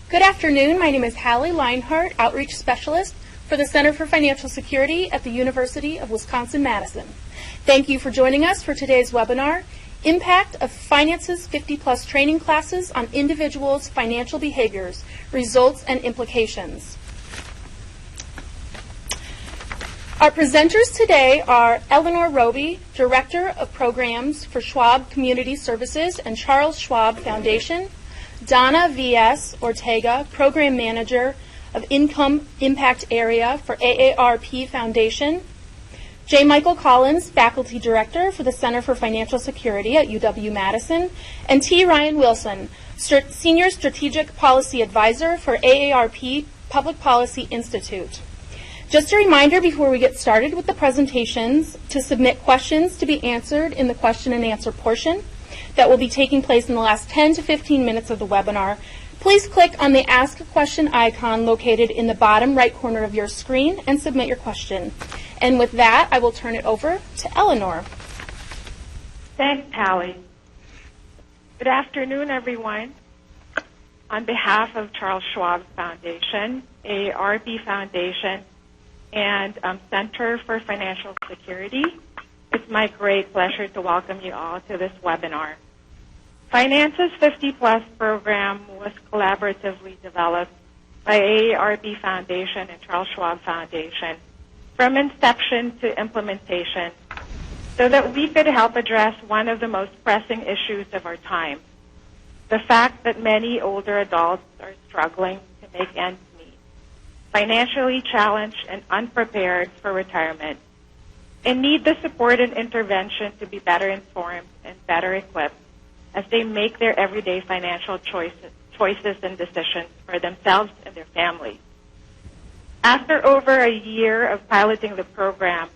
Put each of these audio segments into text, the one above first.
Good afternoon. My name is Hallie Leinhart, Outreach Specialist for the Center for Financial Security at the University of Wisconsin-Madison. Thank you for joining us for today's webinar, Impact of Finance's 50-Plus Training Classes on Individuals' Financial Behaviors, Results and Implications. Our presenters today are Eleanor Roby, Director of Programs for Schwab Community Services and Charles Schwab Foundation, Donna V.S. Ortega, Program Manager of Income Impact Area for AARP Foundation, J. Michael Collins, Faculty Director for the Center for Financial Security at UW-Madison, and T. Ryan Wilson, Senior Strategic Policy Advisor for AARP Public Policy Institute. Just a reminder before we get started with the presentations to submit questions to be answered in the question and answer portion that will be taking place in the last 10 to 15 minutes of the webinar. Please click on the Ask a Question icon located in the bottom right corner of your screen and submit your question. And with that, I will turn it over to Eleanor. Thanks, Hallie. Good afternoon, everyone. On behalf of Charles Schwab Foundation, AARP Foundation, and Center for Financial Security, it's my great pleasure to welcome you all to this webinar. Finance's 50-Plus program was collaboratively developed by AARP Foundation and Charles Schwab Foundation from inception to implementation so that we could help address one of the most pressing issues of our time, the fact that many older adults are struggling to make ends meet, financially challenged and unprepared for retirement, and need the support and intervention to be better informed and better equipped as they make their everyday financial choices and decisions for themselves and their families. After over a year of piloting the program,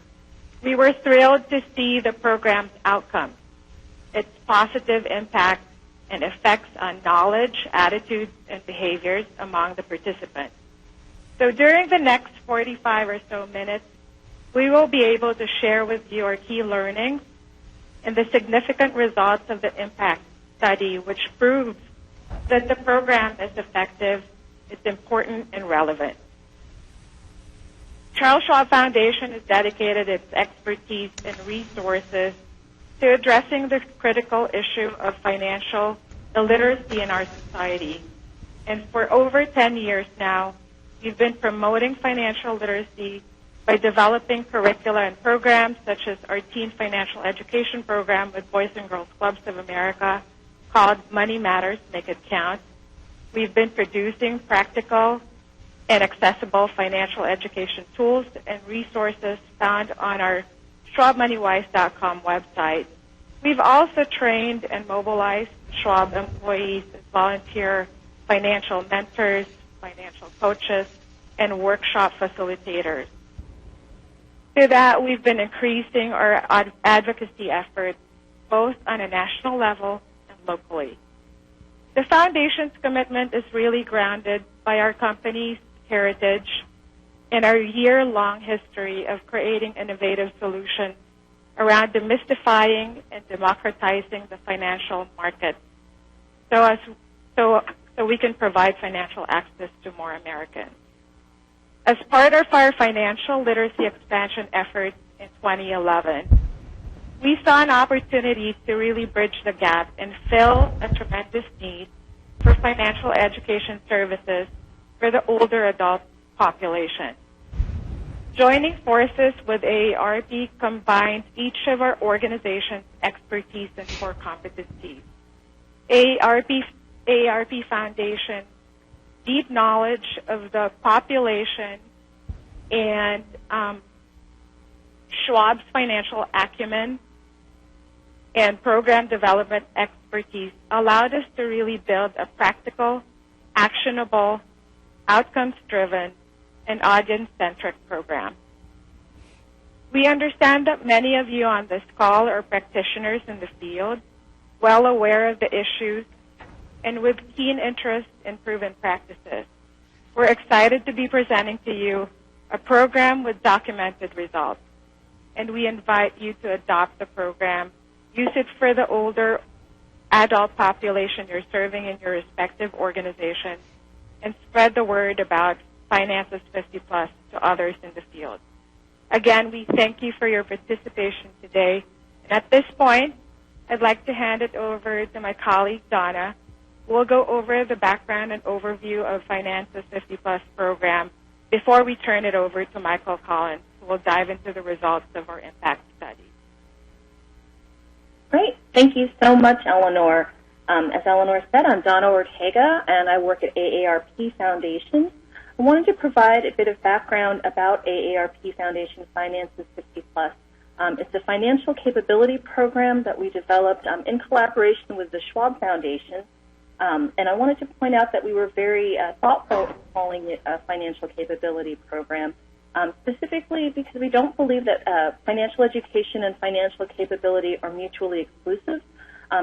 we were thrilled to see the program's outcomes, its positive impact and effects on knowledge, attitudes, and behaviors among the participants. So during the next 45 or so minutes, we will be able to share with you our key learnings and the significant results of the impact study, which proves that the program is effective, it's important, and relevant. Charles Schwab Foundation has dedicated its expertise and resources to addressing the critical issue of financial illiteracy in our society. And for over 10 years now, we've been promoting financial literacy by developing curricula and programs such as our Teen Financial Education Program with Boys and Girls Clubs of America called Money Matters, Make It Count. We've been producing practical and accessible financial education tools and resources found on our SchwabMoneyWise.com website. We've also trained and mobilized Schwab employees as volunteer financial mentors, financial coaches, and workshop facilitators. To that, we've been increasing our advocacy efforts both on a national level and locally. The Foundation's commitment is really grounded by our company's heritage and our year-long history of creating innovative solutions around demystifying and democratizing the financial market so we can provide financial access to more Americans. As part of our financial literacy expansion efforts in 2011, we saw an opportunity to really bridge the gap and fill a tremendous need for financial education services for the older adult population. Joining forces with AARP combines each of our organization's expertise and core competencies. AARP Foundation deep knowledge of the population and Schwab's financial acumen and program development expertise allowed us to really build a practical, actionable, outcomes-driven, and audience-centric program. We understand that many of you on this call are practitioners in the field, well aware of the issues, and with keen interest in proven practices. We're excited to be presenting to you a program with documented results, and we invite you to adopt the program, use it for the older adult population you're serving in your respective organizations, and spread the word about Finances 50 Plus to others in the field. Again, we thank you for your participation today. And at this point, I'd like to hand it over to my colleague, Donna, who will go over the background and overview of Finances 50 Plus program before we turn it over to Michael Collins, who will dive into the results of our impact study. Great. Thank you so much, Eleanor. As Eleanor said, I'm Donna Ortega, and I work at AARP Foundation. I wanted to provide a bit of background about AARP Foundation Finances 50 Plus. It's a financial capability program that we developed in collaboration with the Schwab Foundation. And I wanted to point out that we were very thoughtful in calling it a financial capability program, specifically because we don't believe that financial education and financial capability are mutually exclusive.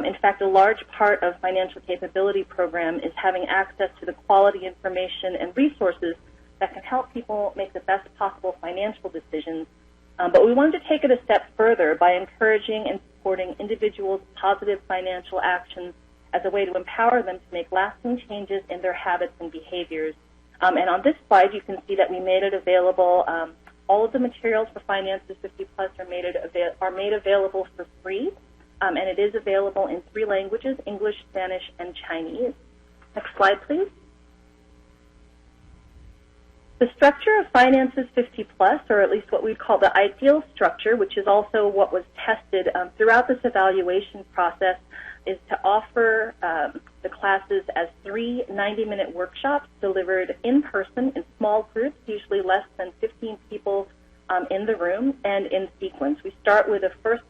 In fact, a large part of financial capability program is having access to the quality information and resources that can help people make the best possible financial decisions. But we wanted to take it a step further by encouraging and supporting individuals' positive financial actions as a way to empower them to make lasting changes in their habits and behaviors. And on this slide, you can see that we made it available. All of the materials for Finances 50 Plus are made available for free. And it is available in 3 languages, English, Spanish, and Chinese. Next slide, please. The structure of Finances 50 Plus, or at least what we call the ideal structure, which is also what was tested throughout this evaluation process, is to offer the classes as 3 90-minute workshops delivered in person in small groups, usually less than 15 people in the room, and in sequence. We start with a first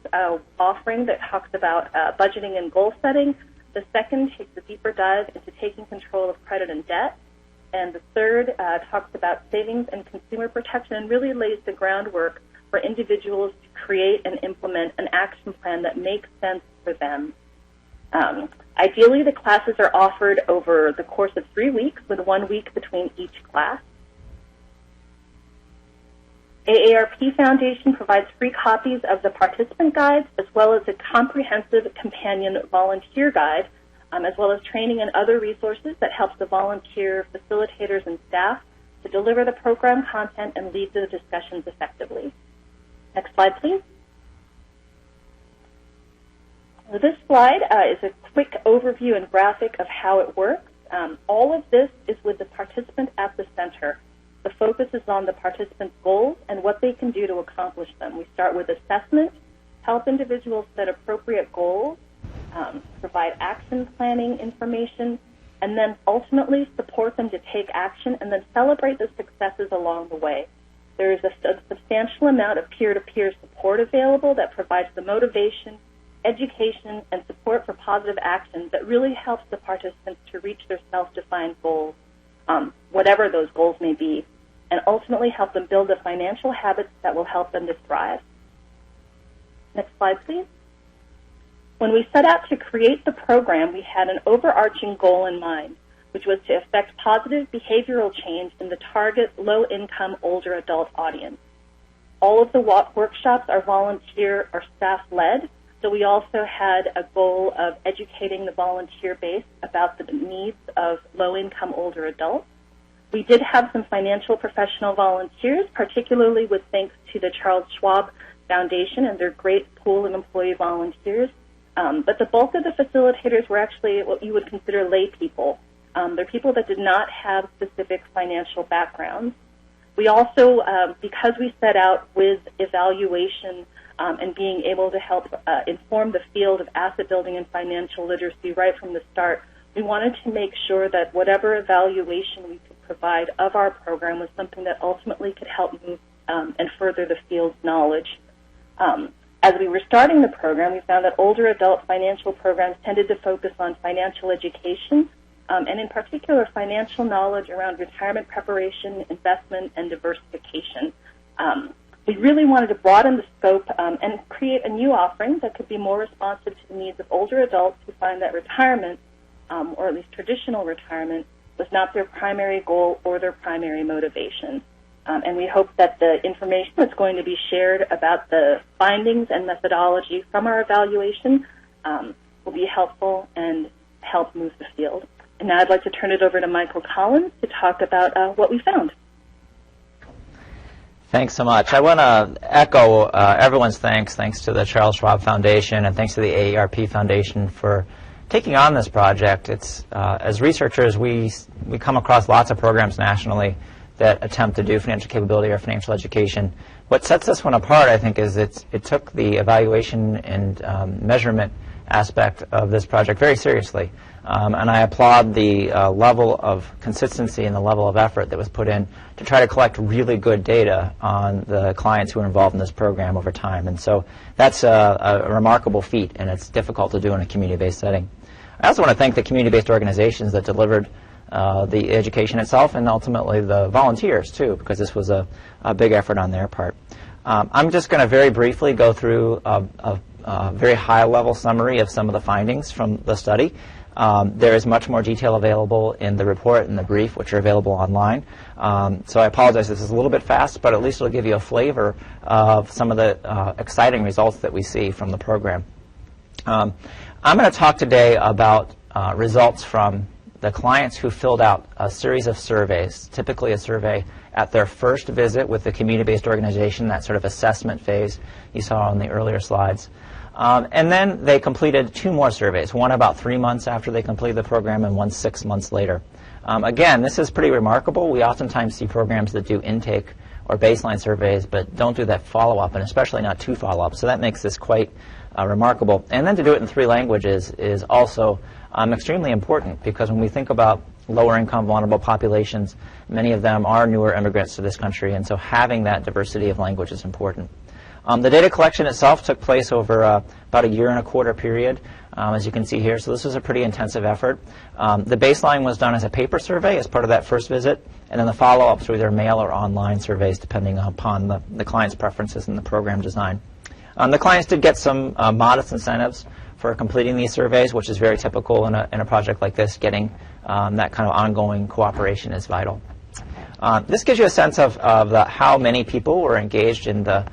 offering that talks about budgeting and goal setting. The second takes a deeper dive into taking control of credit and debt. And the third talks about savings and consumer protection and really lays the groundwork for individuals to create and implement an action plan that makes sense for them. Ideally, the classes are offered over the course of 3 weeks, with 1 week between each class. AARP Foundation provides free copies of the participant guides as well as a comprehensive companion volunteer guide, as well as training and other resources that helps the volunteer facilitators and staff to deliver the program content and lead the discussions effectively. Next slide, please. So this slide is a quick overview and graphic of how it works. All of this is with the participant at the center. The focus is on the participants' goals and what they can do to accomplish them. We start with assessment, help individuals set appropriate goals, provide action planning information, and then ultimately support them to take action and then celebrate the successes along the way. There is a substantial amount of peer-to-peer support available that provides the motivation, education, and support for positive actions that really helps the participants to reach their self-defined goals, whatever those goals may be, and ultimately help them build the financial habits that will help them to thrive. Next slide, please. When we set out to create the program, we had an overarching goal in mind, which was to effect positive behavioral change in the target low-income older adult audience. All of the workshops are volunteer or staff-led, so we also had a goal of educating the volunteer base about the needs of low-income older adults. We did have some financial professional volunteers, particularly with thanks to the Charles Schwab Foundation and their great pool of employee volunteers. But the bulk of the facilitators were actually what you would consider lay people. They're people that did not have specific financial backgrounds. We also, because we set out with evaluation and being able to help inform the field of asset building and financial literacy right from the start, we wanted to make sure that whatever evaluation we could provide of our program was something that ultimately could help move and further the field's knowledge. As we were starting the program, we found that older adult financial programs tended to focus on financial education, and in particular financial knowledge around retirement preparation, investment, and diversification. We really wanted to broaden the scope and create a new offering that could be more responsive to the needs of older adults who find that retirement, or at least traditional retirement, was not their primary goal or their primary motivation. And we hope that the information that's going to be shared about the findings and methodology from our evaluation will be helpful and help move the field. And now I'd like to turn it over to Michael Collins to talk about what we found. Thanks so much. I want to echo everyone's thanks to the Charles Schwab Foundation and thanks to the AARP Foundation for taking on this project. It's as researchers, we come across lots of programs nationally that attempt to do financial capability or financial education. What sets this one apart, I think, is it took the evaluation and measurement aspect of this project very seriously. And I applaud the level of consistency and the level of effort that was put in to try to collect really good data on the clients who are involved in this program over time. And so that's a remarkable feat, and it's difficult to do in a community-based setting. I also want to thank the community-based organizations that delivered the education itself and ultimately the volunteers, too, because this was a big effort on their part. I'm just going to very briefly go through a very high-level summary of some of the findings from the study. There is much more detail available in the report and the brief, which are available online. So I apologize, this is a little bit fast, but at least it'll give you a flavor of some of the exciting results that we see from the program. I'm going to talk today about results from the clients who filled out a series of surveys, typically a survey at their first visit with the community-based organization, that sort of assessment phase you saw on the earlier slides. And then they completed 2 more surveys, one about 3 months after they completed the program and one 6 months later. Again, this is pretty remarkable. We oftentimes see programs that do intake or baseline surveys but don't do that follow-up, and especially not 2 follow-ups. So that makes this quite remarkable. And then to do it in 3 languages is also extremely important, because when we think about lower-income vulnerable populations, many of them are newer immigrants to this country, and so having that diversity of language is important. The data collection itself took place over about a 1.25 year period, as you can see here. So this was a pretty intensive effort. The baseline was done as a paper survey as part of that first visit, and then the follow-ups were either mail or online surveys, depending upon the client's preferences and the program design. The clients did get some modest incentives for completing these surveys, which is very typical in a project like this. Getting that kind of ongoing cooperation is vital. This gives you a sense of how many people were engaged in the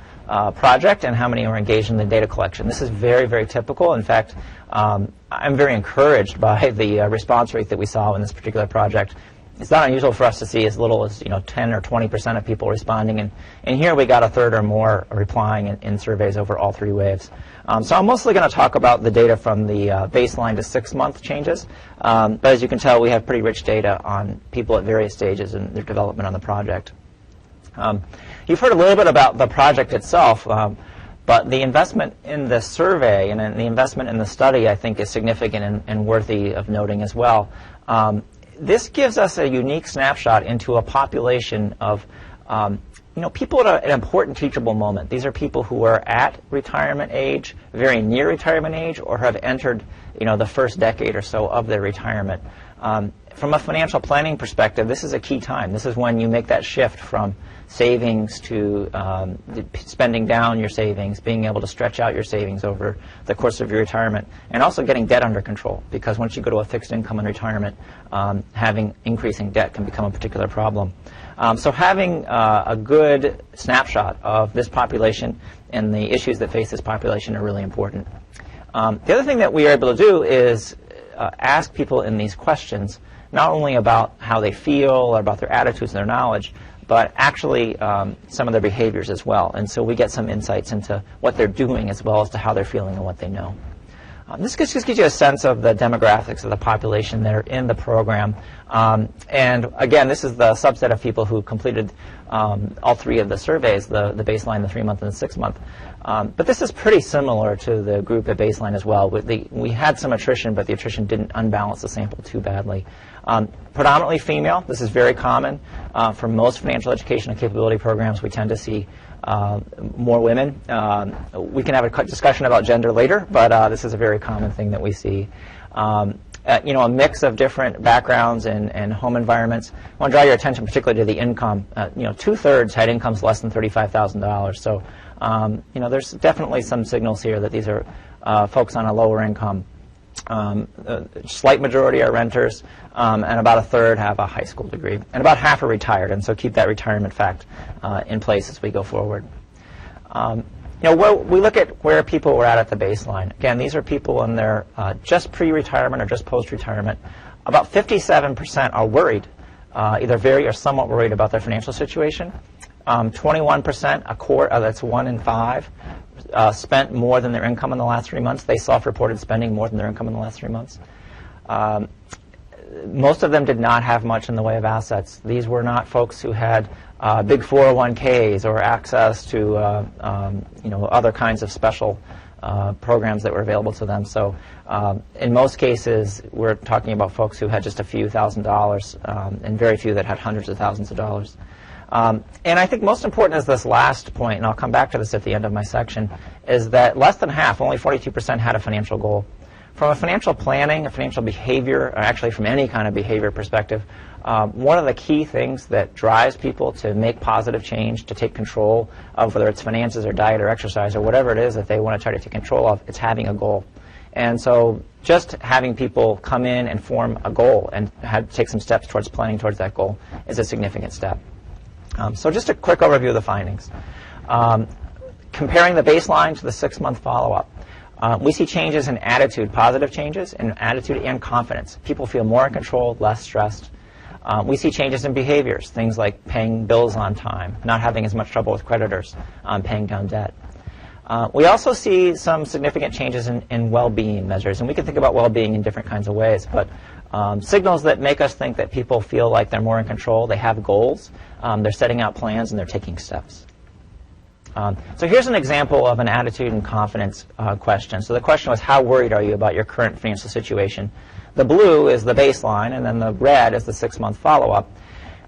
project and how many were engaged in the data collection. This is very, very typical. In fact, I'm very encouraged by the response rate that we saw in this particular project. It's not unusual for us to see as little as 10 or 20% of people responding, and here we got a third or more replying in surveys over all 3 waves. So I'm mostly going to talk about the data from the baseline to 6-month changes, but as you can tell, we have pretty rich data on people at various stages in their development on the project. You've heard a little bit about the project itself, but the investment in the survey and the investment in the study, I think, is significant and worthy of noting as well. This gives us a unique snapshot into a population of people at an important teachable moment. These are people who are at retirement age, very near retirement age, or have entered the first decade or so of their retirement. From a financial planning perspective, this is a key time. This is when you make that shift from savings to spending down your savings, being able to stretch out your savings over the course of your retirement, and also getting debt under control, because once you go to a fixed income in retirement, having increasing debt can become a particular problem. So having a good snapshot of this population and the issues that face this population are really important. The other thing that we are able to do is ask people in these questions not only about how they feel or about their attitudes and their knowledge, but actually some of their behaviors as well. And so we get some insights into what they're doing as well as to how they're feeling and what they know. This just gives you a sense of the demographics of the population that are in the program. And again, this is the subset of people who completed all 3 of the surveys, the baseline, the 3-month, and the 6-month. But this is pretty similar to the group at baseline as well. We had some attrition, but the attrition didn't unbalance the sample too badly. Predominantly female. This is very common. For most financial education and capability programs, we tend to see more women. We can have a discussion about gender later, but this is a very common thing that we see. A mix of different backgrounds and home environments. I want to draw your attention particularly to the income. 2/3 had incomes less than $35,000. So, there's definitely some signals here that these are folks on a lower income. A slight majority are renters, and about 1/3 have a high school degree, and about half are retired. And so keep that retirement fact in place as we go forward. We look at where people were at the baseline. Again, these are people in their just pre-retirement or just post-retirement. about 57% are worried, either very or somewhat worried about their financial situation. 21%, that's 1 in 5, spent more than their income in the last 3 months. They self-reported spending more than their income in the last 3 months. Most of them did not have much in the way of assets. These were not folks who had big 401ks or access to other kinds of special programs that were available to them. So in most cases, we're talking about folks who had just a few $1,000s and very few that had hundreds of thousands of dollars. And I think most important is this last point, and I'll come back to this at the end of my section, is that less than half, only 42%, had a financial goal. From a financial planning, a financial behavior, or actually from any kind of behavior perspective, one of the key things that drives people to make positive change, to take control of whether it's finances or diet or exercise or whatever it is that they want to try to take control of, it's having a goal. And so just having people come in and form a goal and take some steps towards planning towards that goal is a significant step. So just a quick overview of the findings. Comparing the baseline to the 6-month follow-up. We see changes in attitude, positive changes in attitude and confidence. People feel more in control, less stressed. We see changes in behaviors, things like paying bills on time, not having as much trouble with creditors, paying down debt. We also see some significant changes in well-being measures, and we can think about well-being in different kinds of ways, but signals that make us think that people feel like they're more in control, they have goals, they're setting out plans, and they're taking steps. So here's an example of an attitude and confidence question. So the question was, how worried are you about your current financial situation? The blue is the baseline, and then the red is the 6-month follow-up.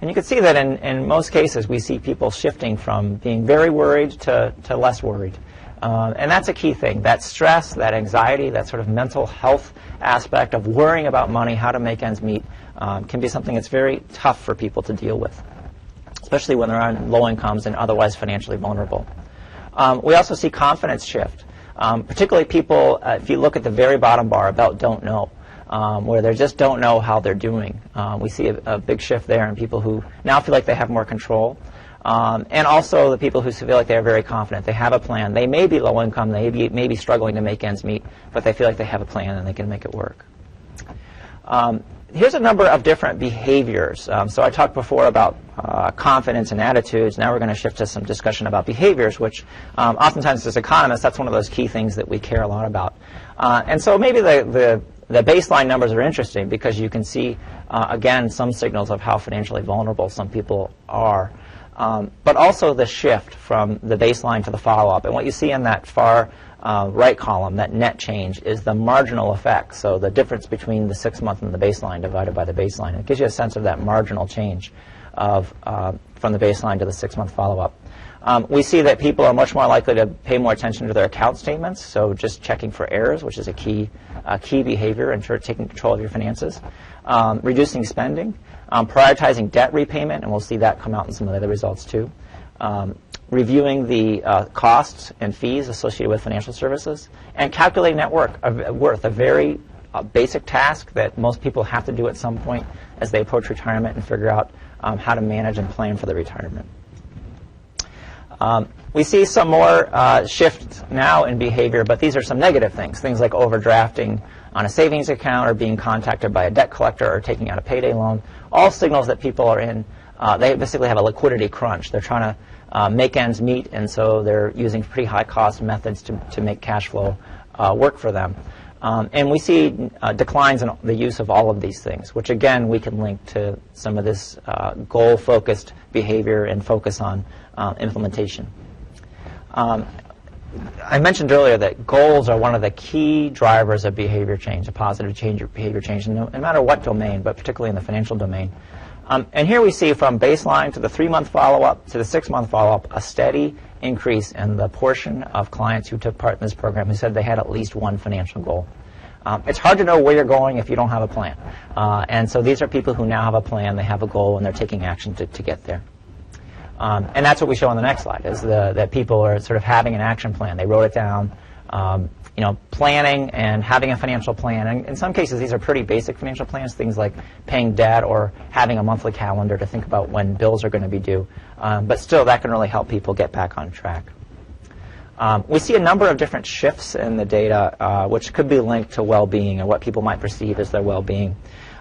And you can see that in most cases, we see people shifting from being very worried to less worried. And that's a key thing. That stress, that anxiety, that sort of mental health aspect of worrying about money, how to make ends meet, can be something that's very tough for people to deal with, especially when they're on low incomes and otherwise financially vulnerable. We also see confidence shift, particularly people, if you look at the very bottom bar about don't know, where they just don't know how they're doing. We see a big shift there in people who now feel like they have more control. And also the people who feel like they're very confident. They have a plan. They may be low income. They may be struggling to make ends meet, but they feel like they have a plan and they can make it work. Here's a number of different behaviors. So I talked before about confidence and attitudes. Now we're going to shift to some discussion about behaviors, which oftentimes as economists, that's one of those key things that we care a lot about. And so maybe the baseline numbers are interesting because you can see, again, some signals of how financially vulnerable some people are. But also the shift from the baseline to the follow-up. And what you see in that far right column, that net change, is the marginal effect. So the difference between the 6-month and the baseline divided by the baseline. It gives you a sense of that marginal change of from the baseline to the 6-month follow-up. We see that people are much more likely to pay more attention to their account statements, so just checking for errors, which is a key behavior in taking control of your finances. Reducing spending. Prioritizing debt repayment, and we'll see that come out in some of the other results too. Reviewing the costs and fees associated with financial services, and calculating net worth, a very basic task that most people have to do at some point as they approach retirement and figure out how to manage and plan for their retirement. We see some more shift now in behavior, but these are some negative things like overdrafting on a savings account or being contacted by a debt collector or taking out a payday loan, all signals that people are in, they basically have a liquidity crunch. They're trying to make ends meet, and so they're using pretty high-cost methods to make cash flow work for them. And we see declines in the use of all of these things, which again we can link to some of this goal-focused behavior and focus on implementation. I mentioned earlier that goals are one of the key drivers of behavior change, a positive change or behavior change, no matter what domain, but particularly in the financial domain. And here we see from baseline to the 3-month follow-up to the 6-month follow-up a steady increase in the portion of clients who took part in this program who said they had at least one financial goal. It's hard to know where you're going if you don't have a plan. And so these are people who now have a plan, they have a goal, and they're taking action to get there. And that's what we show on the next slide, is that people are sort of having an action plan. They wrote it down, planning and having a financial plan. And in some cases, these are pretty basic financial plans, things like paying debt or having a monthly calendar to think about when bills are going to be due. But still, that can really help people get back on track. We see a number of different shifts in the data, which could be linked to well-being and what people might perceive as their well-being.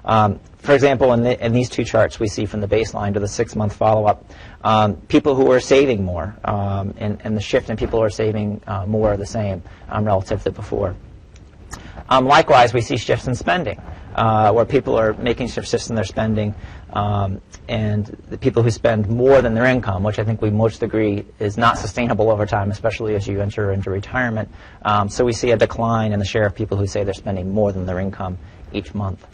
For example, in these two charts, we see from the baseline to the 6-month follow-up, people who are saving more, and the shift in people who are saving more or the same relative to before. Likewise, we see shifts in spending, where people are making shifts in their spending, and the people who spend more than their income, which I think we most agree is not sustainable over time, especially as you enter into retirement. So we see a decline in the share of people who say they're spending more than their income each month.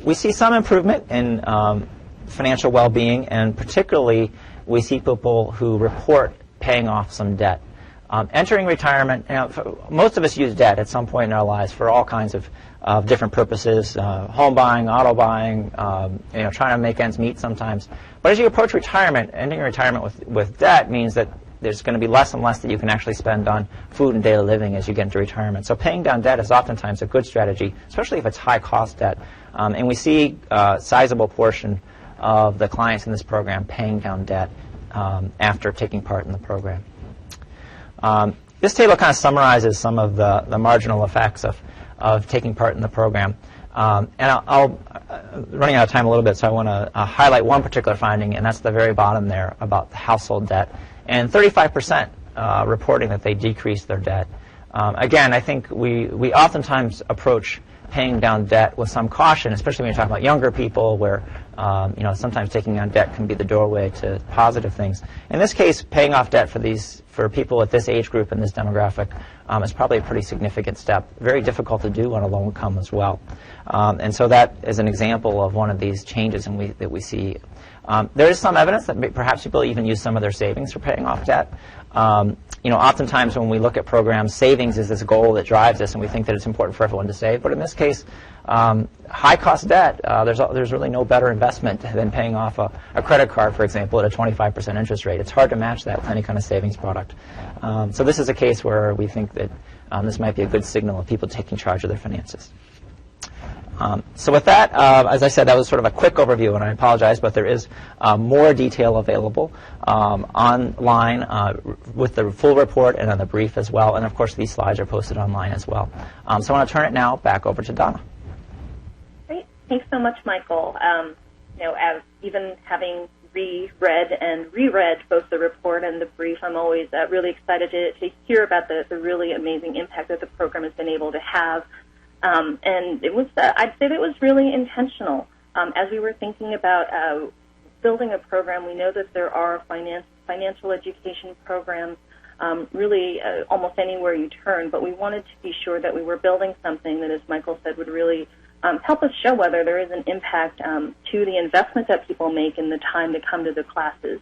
We see some improvement in financial well-being, and particularly we see people who report paying off some debt. Entering retirement, most of us use debt at some point in our lives for all kinds of different purposes, home buying, auto buying, trying to make ends meet sometimes. But as you approach retirement, ending retirement with debt means that there's going to be less and less that you can actually spend on food and daily living as you get into retirement. So paying down debt is oftentimes a good strategy, especially if it's high-cost debt. And we see a sizable portion of the clients in this program paying down debt after taking part in the program. This table kind of summarizes some of the marginal effects of taking part in the program. And I'll running out of time a little bit, so I want to highlight one particular finding, and that's the very bottom there about the household debt. And 35% reporting that they decreased their debt. Again, I think we oftentimes approach paying down debt with some caution, especially when you're talking about younger people, where sometimes taking on debt can be the doorway to positive things. In this case, paying off debt for people at this age group and this demographic is probably a pretty significant step. Very difficult to do on a low income as well. And so that is an example of one of these changes that we see. There is some evidence that perhaps people even use some of their savings for paying off debt. Oftentimes when we look at programs, savings is this goal that drives us, and we think that it's important for everyone to save. But in this case, high-cost debt, there's really no better investment than paying off a credit card, for example, at a 25% interest rate. It's hard to match that with any kind of savings product. So this is a case where we think that this might be a good signal of people taking charge of their finances. So with that, as I said, that was sort of a quick overview, and I apologize, but there is more detail available online with the full report and on the brief as well. And of course, these slides are posted online as well. So I want to turn it now back over to Donna. Great. Thanks so much, Michael. As even having reread and reread both the report and the brief, I'm always really excited to hear about the really amazing impact that the program has been able to have. And it was, I'd say that it was really intentional. As we were thinking about building a program, we know that there are financial education programs really almost anywhere you turn, but we wanted to be sure that we were building something that, as Michael said, would really help us show whether there is an impact to the investment that people make in the time to come to the classes.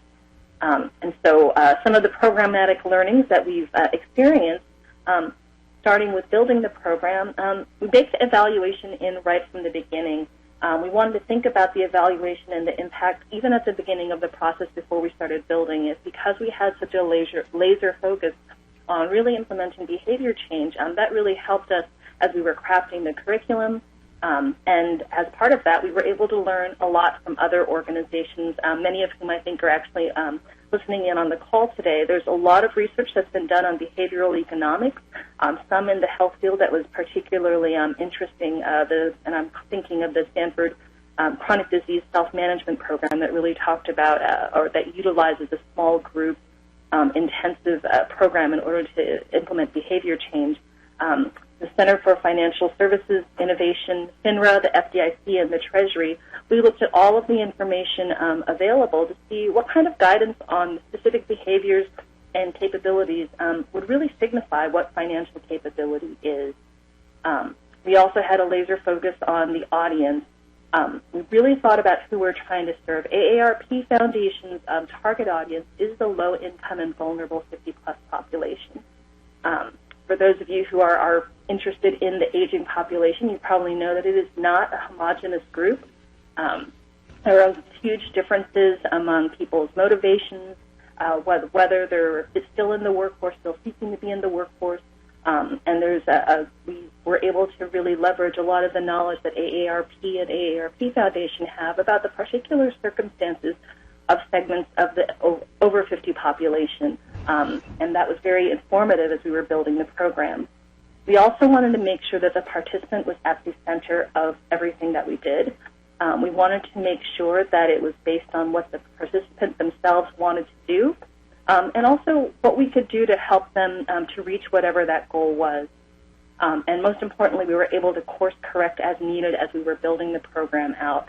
And so some of the programmatic learnings that we've experienced, starting with building the program, we baked evaluation in right from the beginning. We wanted to think about the evaluation and the impact even at the beginning of the process before we started building it, because we had such a laser focus on really implementing behavior change. That really helped us as we were crafting the curriculum. And as part of that, we were able to learn a lot from other organizations, many of whom I think are actually listening in on the call today. There's a lot of research that's been done on behavioral economics, some in the health field that was particularly interesting, and I'm thinking of the Stanford Chronic Disease Self-Management Program that really talked about, or that utilizes a small group intensive program in order to implement behavior change. The Center for Financial Services Innovation, FINRA, the FDIC, and the Treasury, we looked at all of the information available to see what kind of guidance on specific behaviors and capabilities would really signify what financial capability is. We also had a laser focus on the audience. We really thought about who we're trying to serve. AARP Foundation's target audience is the low-income and vulnerable 50-plus population. For those of you who are interested in the aging population, you probably know that it is not a homogeneous group. There are huge differences among people's motivations, whether they're still in the workforce, still seeking to be in the workforce, and we were able to really leverage a lot of the knowledge that AARP and AARP Foundation have about the particular circumstances of segments of the over 50 population, and that was very informative as we were building the program. We also wanted to make sure that the participant was at the center of everything that we did. We wanted to make sure that it was based on what the participants themselves wanted to do, and also what we could do to help them to reach whatever that goal was. And most importantly, we were able to course correct as needed as we were building the program out.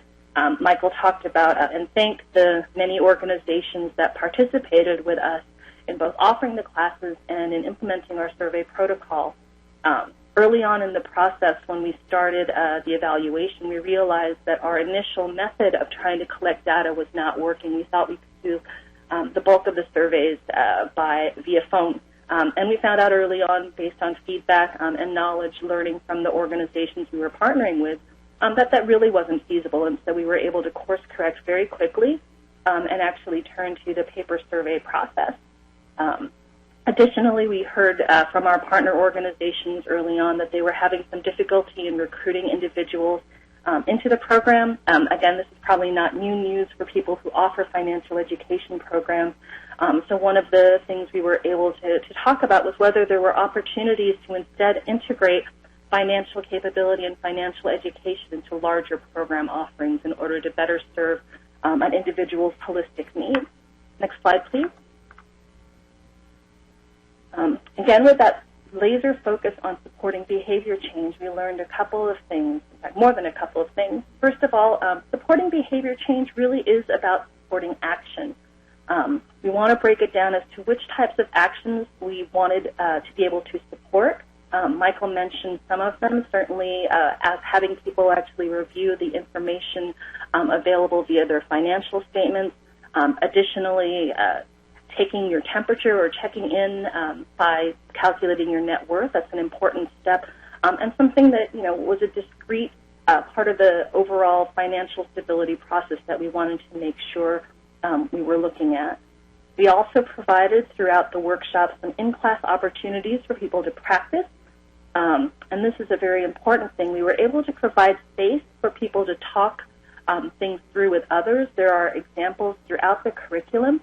Michael talked about and thanked the many organizations that participated with us in both offering the classes and in implementing our survey protocol. Early on in the process, when we started the evaluation, we realized that our initial method of trying to collect data was not working. We thought we could do the bulk of the surveys via phone. And we found out early on, based on feedback and knowledge, learning from the organizations we were partnering with, that really wasn't feasible. And so we were able to course correct very quickly and actually turn to the paper survey process. Additionally, we heard from our partner organizations early on that they were having some difficulty in recruiting individuals into the program. Again, this is probably not new news for people who offer financial education programs. So one of the things we were able to talk about was whether there were opportunities to instead integrate financial capability and financial education into larger program offerings in order to better serve an individual's holistic needs. Next slide, please. Again, with that laser focus on supporting behavior change, we learned a couple of things, in fact, more than a couple of things. First of all, supporting behavior change really is about supporting action. We want to break it down as to which types of actions we wanted to be able to support. Michael mentioned some of them, certainly as having people actually review the information available via their financial statements. Additionally, taking your temperature or checking in by calculating your net worth. That's an important step, and something that was a discrete part of the overall financial stability process that we wanted to make sure we were looking at. We also provided throughout the workshop some in-class opportunities for people to practice, and this is a very important thing. We were able to provide space for people to talk things through with others. There are examples throughout the curriculum.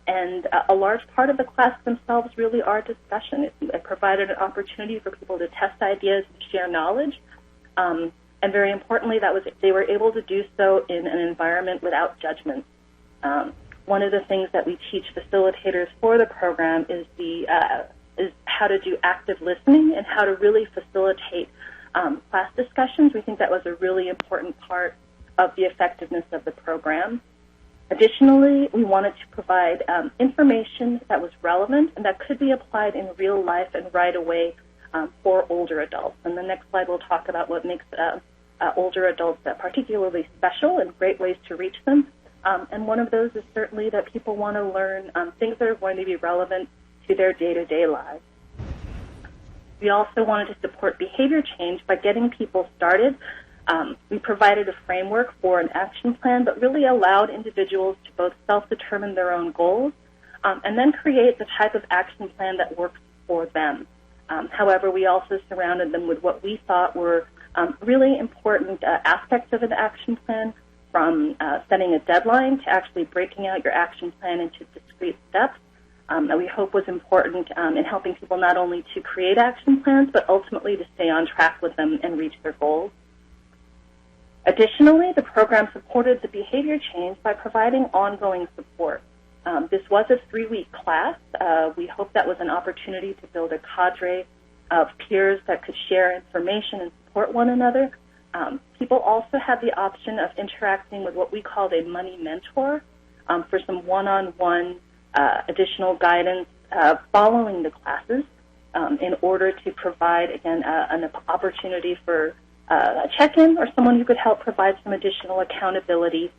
And a large part of the class themselves really are discussion. It provided an opportunity for people to test ideas and share knowledge. And very importantly, they were able to do so in an environment without judgment. One of the things that we teach facilitators for the program is how to do active listening and how to really facilitate class discussions. We think that was a really important part of the effectiveness of the program. Additionally, we wanted to provide information that was relevant and that could be applied in real life and right away for older adults. And the next slide will talk about what makes older adults particularly special and great ways to reach them. And one of those is certainly that people want to learn things that are going to be relevant to their day-to-day lives. We also wanted to support behavior change by getting people started. We provided a framework for an action plan, but really allowed individuals to both self-determine their own goals and then create the type of action plan that works for them. However, we also surrounded them with what we thought were really important aspects of an action plan, from setting a deadline to actually breaking out your action plan into discrete steps that we hope was important in helping people not only to create action plans, but ultimately to stay on track with them and reach their goals. Additionally, the program supported the behavior change by providing ongoing support. This was a 3-week class. We hope that was an opportunity to build a cadre of peers that could share information and support one another. People also had the option of interacting with what we called a money mentor for some one-on-one additional guidance following the classes in order to provide, again, an opportunity for a check-in or someone who could help provide some additional accountability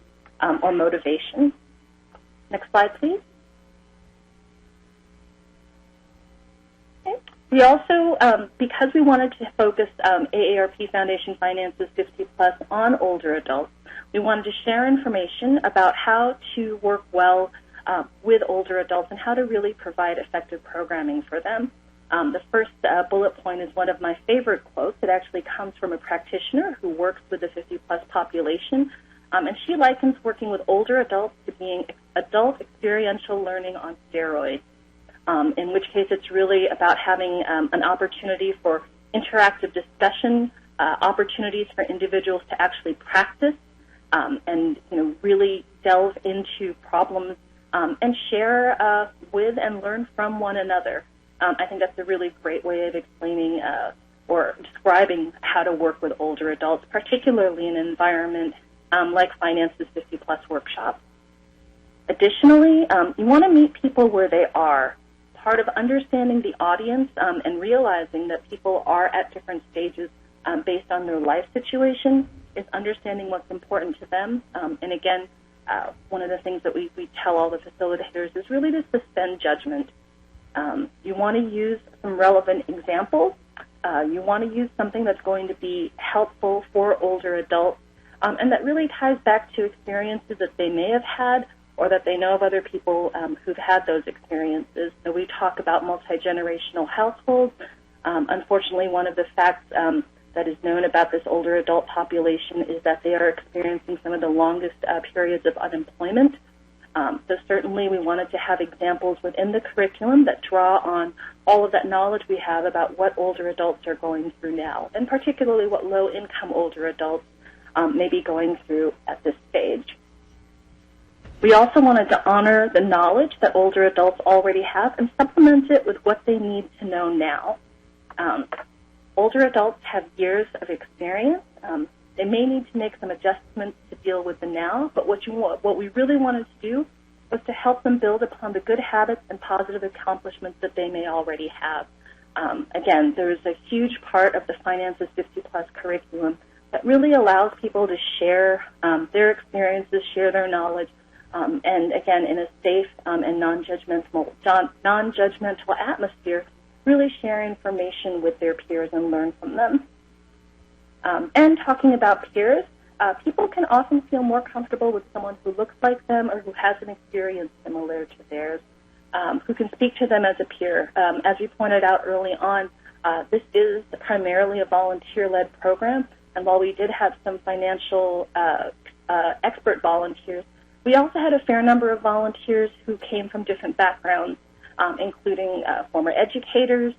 or motivation. Next slide, please. Okay. We also, because we wanted to focus AARP Foundation Finance's 50-plus on older adults, we wanted to share information about how to work well with older adults and how to really provide effective programming for them. The first bullet point is one of my favorite quotes. It actually comes from a practitioner who works with the 50-plus population, and she likens working with older adults to being adult experiential learning on steroids. in which case it's really about having an opportunity for interactive discussion, opportunities for individuals to actually practice and really delve into problems and share with and learn from one another. I think that's a really great way of explaining or describing how to work with older adults, particularly in an environment like Finances 50 Plus workshops. Additionally, you want to meet people where they are. Part of understanding the audience and realizing that people are at different stages based on their life situation is understanding what's important to them. And again, one of the things that we tell all the facilitators is really to suspend judgment. You want to use some relevant examples. You want to use something that's going to be helpful for older adults and that really ties back to experiences that they may have had or that they know of other people who've had those experiences. So we talk about multi-generational households. Unfortunately, one of the facts that is known about this older adult population is that they are experiencing some of the longest periods of unemployment. So certainly we wanted to have examples within the curriculum that draw on all of that knowledge we have about what older adults are going through now, and particularly what low-income older adults may be going through at this stage. We also wanted to honor the knowledge that older adults already have and supplement it with what they need to know now. Older adults have years of experience. They may need to make some adjustments to deal with the now, but what we really wanted to do was to help them build upon the good habits and positive accomplishments that they may already have. Again, there's a huge part of the Finances 50 Plus curriculum that really allows people to share their experiences, share their knowledge, and again, in a safe and non-judgmental atmosphere, really share information with their peers and learn from them. And talking about peers, people can often feel more comfortable with someone who looks like them or who has an experience similar to theirs, who can speak to them as a peer. As we pointed out early on, this is primarily a volunteer-led program, and while we did have some financial expert volunteers, we also had a fair number of volunteers who came from different backgrounds, including former educators,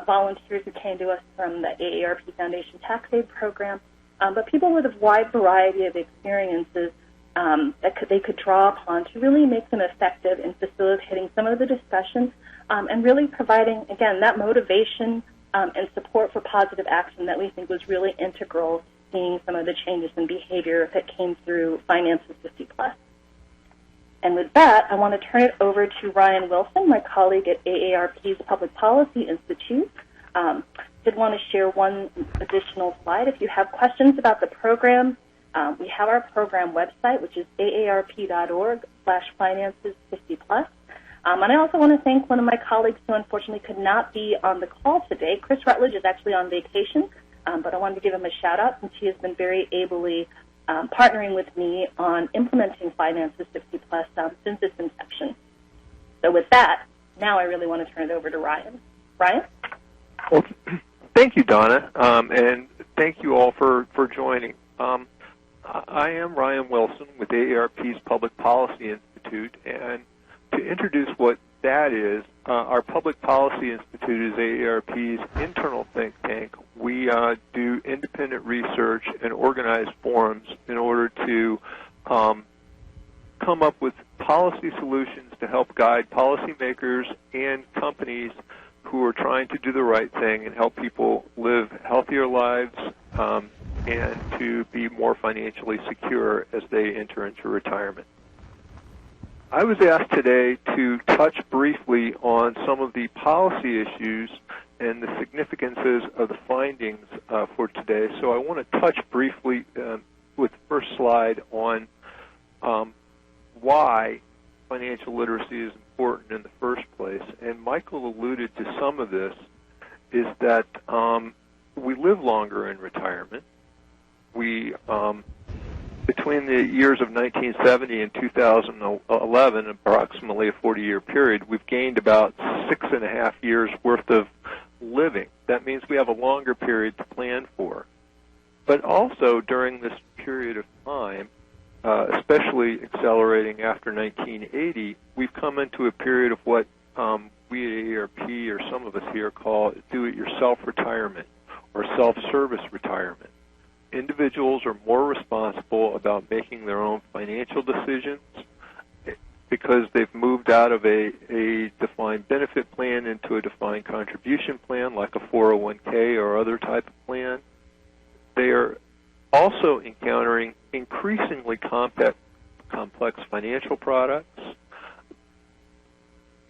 volunteers who came to us from the AARP Foundation Tax Aid Program, but people with a wide variety of experiences that they could draw upon to really make them effective in facilitating some of the discussion and really providing, again, that motivation and support for positive action that we think was really integral to seeing some of the changes in behavior that came through Finances 50 Plus. And with that, I want to turn it over to Ryan Wilson, my colleague at AARP's Public Policy Institute. Did want to share one additional slide. If you have questions about the program, we have our program website, which is aarp.org/finances50plus. And I also want to thank one of my colleagues who unfortunately could not be on the call today. Chris Rutledge is actually on vacation, but I wanted to give him a shout-out since he has been very ably partnering with me on implementing Finances 50 Plus since its inception. So with that, now I really want to turn it over to Ryan. Ryan? Well, thank you, Donna, and thank you all for joining. I am Ryan Wilson with AARP's Public Policy Institute, and to introduce what that is, our Public Policy Institute is AARP's internal think tank. We do independent research and organize forums in order to come up with policy solutions to help guide policymakers and companies who are trying to do the right thing and help people live healthier lives and to be more financially secure as they enter into retirement. I was asked today to touch briefly on some of the policy issues and the significances of the findings for today. So I want to touch briefly with the first slide on why financial literacy is important in the first place. And Michael alluded to some of this, is that we live longer in retirement. We between the years of 1970 and 2011, approximately a 40-year period, we've gained about 6.5 years worth of living. That means we have a longer period to plan for. But also during this period of time, especially accelerating after 1980, we've come into a period of what we at AARP, or some of us here, call do-it-yourself retirement or self-service retirement. Individuals are more responsible about making their own financial decisions because they've moved out of a defined benefit plan into a defined contribution plan like a 401k or other type of plan. They are also encountering increasingly complex financial products,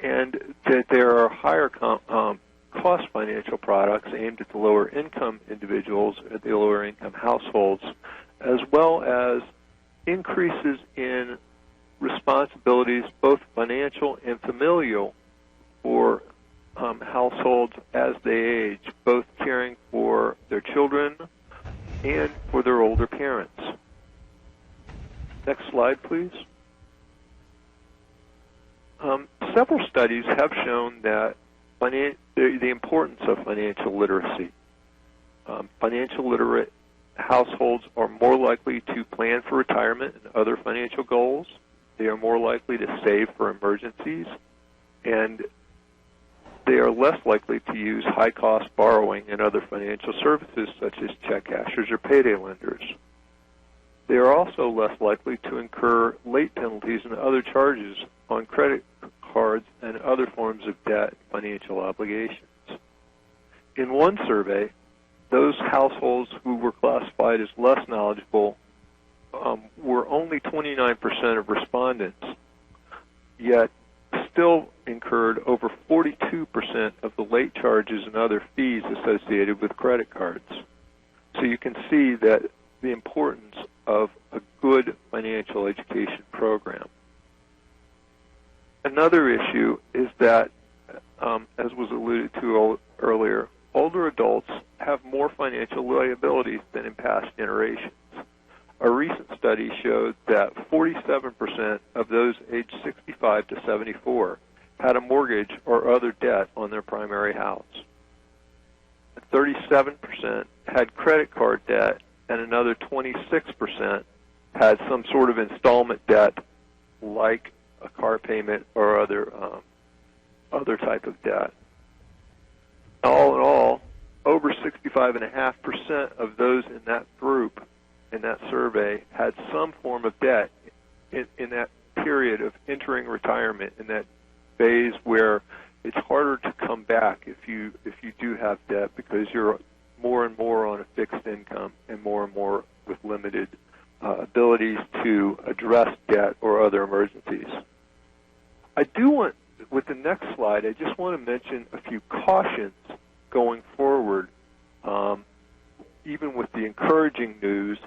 and that there are higher cost financial products aimed at the lower income individuals, at the lower income households, as well as increases in responsibilities, both financial and familial, for households as they age, both caring for their children and for their older parents. Next slide, please. Several studies have shown that the importance of financial literacy. Financial literate households are more likely to plan for retirement and other financial goals. They are more likely to save for emergencies, and they are less likely to use high-cost borrowing and other financial services such as check cashers or payday lenders. They are also less likely to incur late penalties and other charges on credit cards and other forms of debt and financial obligations. In one survey, those households who were classified as less knowledgeable were only 29% of respondents, yet still incurred over 42% of the late charges and other fees associated with credit cards. So you can see that the importance of a good financial education program. Another issue is that, as was alluded to earlier, older adults have more financial liabilities than in past generations. A recent study showed that 47% of those aged 65 to 74 had a mortgage or other debt on their primary house. 37% had credit card debt, and another 26% had some sort of installment debt like a car payment or other type of debt. All in all, over 65.5% of those in that group, in that survey, had some form of debt in that period of entering retirement, in that phase where it's harder to come back if you do have debt, because you're more and more on a fixed income and more with limited abilities to address debt or other emergencies. I do want, with the next slide, I just want to mention a few cautions going forward, even with the encouraging news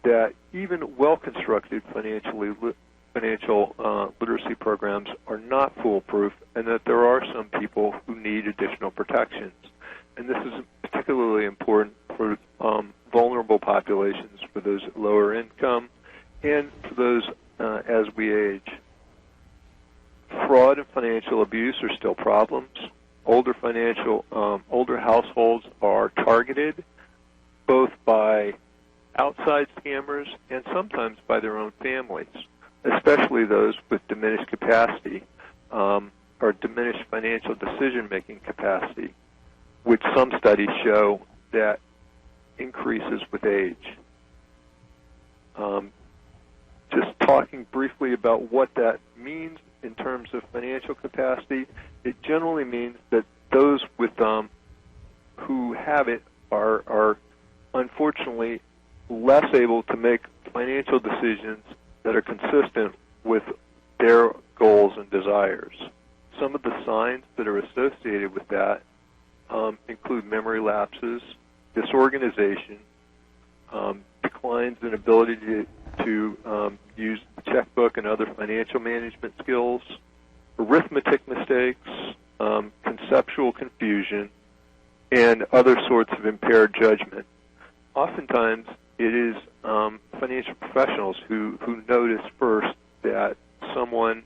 that even well-constructed financial literacy programs are not foolproof, and that there are some people who need additional protections. And this is particularly important for vulnerable populations, for those at lower income, and for those as we age. Fraud and financial abuse are still problems. Older households are targeted both by outside scammers and sometimes by their own families, especially those with diminished capacity or diminished financial decision-making capacity, which some studies show that increases with age. Just talking briefly about what that means in terms of financial capacity, it generally means that those with who have it are unfortunately less able to make financial decisions that are consistent with their goals and desires. Some of the signs that are associated with that include memory lapses, disorganization, declines in ability to use the checkbook and other financial management skills, arithmetic mistakes, conceptual confusion, and other sorts of impaired judgment. Oftentimes, it is financial professionals who notice first that someone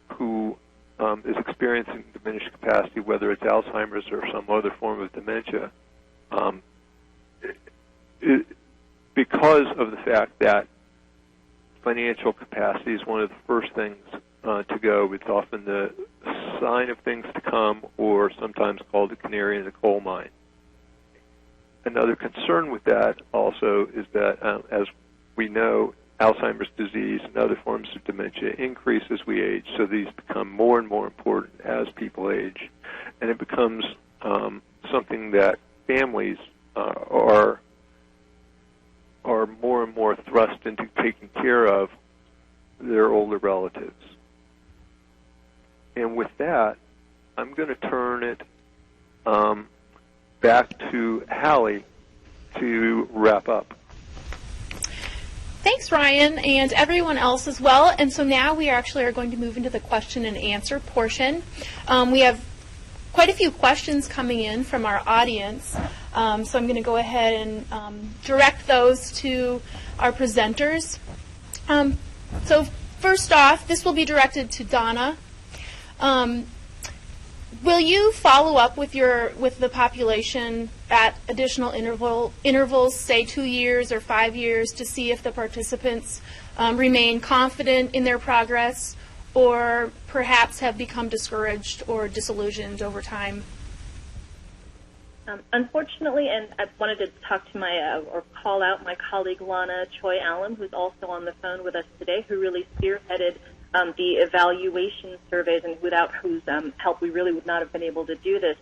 who is experiencing diminished capacity, whether it's Alzheimer's or some other form of dementia, because of the fact that financial capacity is one of the first things to go. It's often the sign of things to come, or sometimes called a canary in the coal mine. Another concern with that also is that, as we know, Alzheimer's disease and other forms of dementia increase as we age, so these become more and more important as people age. And it becomes something that families are more and more thrust into taking care of their older relatives. And with that, I'm going to turn it back to Hallie to wrap up. Thanks, Ryan, and everyone else as well. And so now we actually are going to move into the question and answer portion. We have quite a few questions coming in from our audience. So I'm going to go ahead and direct those to our presenters. So first off, this will be directed to Donna. Will you follow up with the population at additional intervals, say 2 years or 5 years, to see if the participants remain confident in their progress, or perhaps have become discouraged or disillusioned over time? Unfortunately, and I wanted to talk to or call out my colleague Lana Choi Allen, who's also on the phone with us today, who really spearheaded the evaluation surveys, and without whose help we really would not have been able to do this.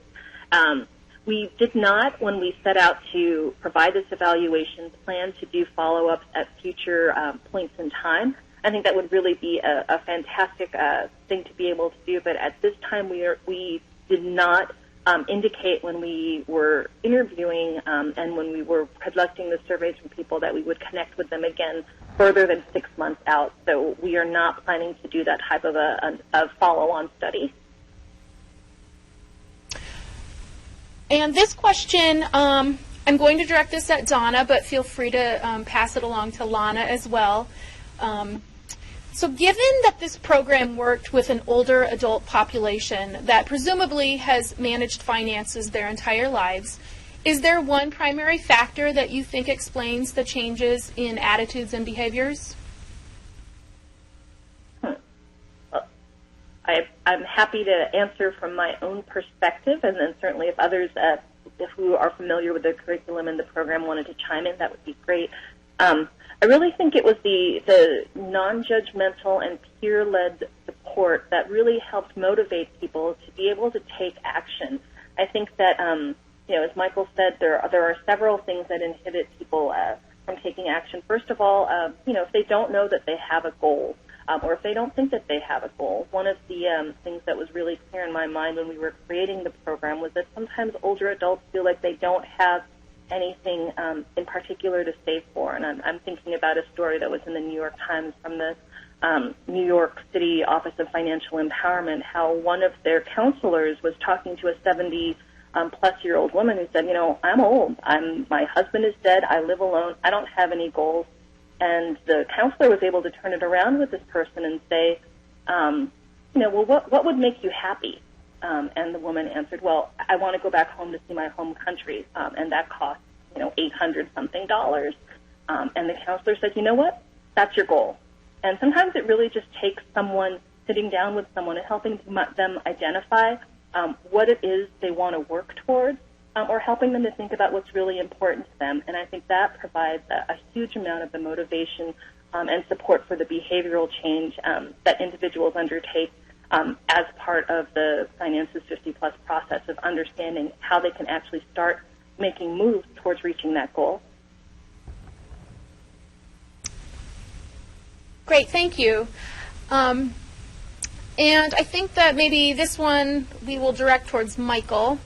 We did not, when we set out to provide this evaluation, plan to do follow-ups at future points in time. I think that would really be a fantastic thing to be able to do, but at this time we did not indicate when we were interviewing and when we were conducting the surveys from people that we would connect with them again further than 6 months out. So we are not planning to do that type of a follow-on study. And this question, I'm going to direct this at Donna, but feel free to pass it along to Lana as well. So given that this program worked with an older adult population that presumably has managed finances their entire lives, is there one primary factor that you think explains the changes in attitudes and behaviors? I'm happy to answer from my own perspective, and then certainly if others who are familiar with the curriculum and the program wanted to chime in, that would be great. I really think it was the non-judgmental and peer-led support that really helped motivate people to be able to take action. I think that, as Michael said, there are several things that inhibit people from taking action. First of all, if they don't know that they have a goal, or if they don't think that they have a goal. One of the things that was really clear in my mind when we were creating the program was that sometimes older adults feel like they don't have anything in particular to save for. And I'm thinking about a story that was in the New York Times from the New York City Office of Financial Empowerment, how one of their counselors was talking to a 70-plus-year-old woman who said, I'm old. My husband is dead. I live alone. I don't have any goals. And the counselor was able to turn it around with this person and say, well, what would make you happy? And the woman answered, well, I want to go back home to see my home country, and that costs, $800-something. And the counselor said, you know what? That's your goal. And sometimes it really just takes someone sitting down with someone and helping them identify what it is they want to work towards, or helping them to think about what's really important to them. And I think that provides a huge amount of the motivation and support for the behavioral change that individuals undertake as part of the Finances 50-plus process of understanding how they can actually start making moves towards reaching that goal. Great, thank you. And I think that maybe this one we will direct towards Michael.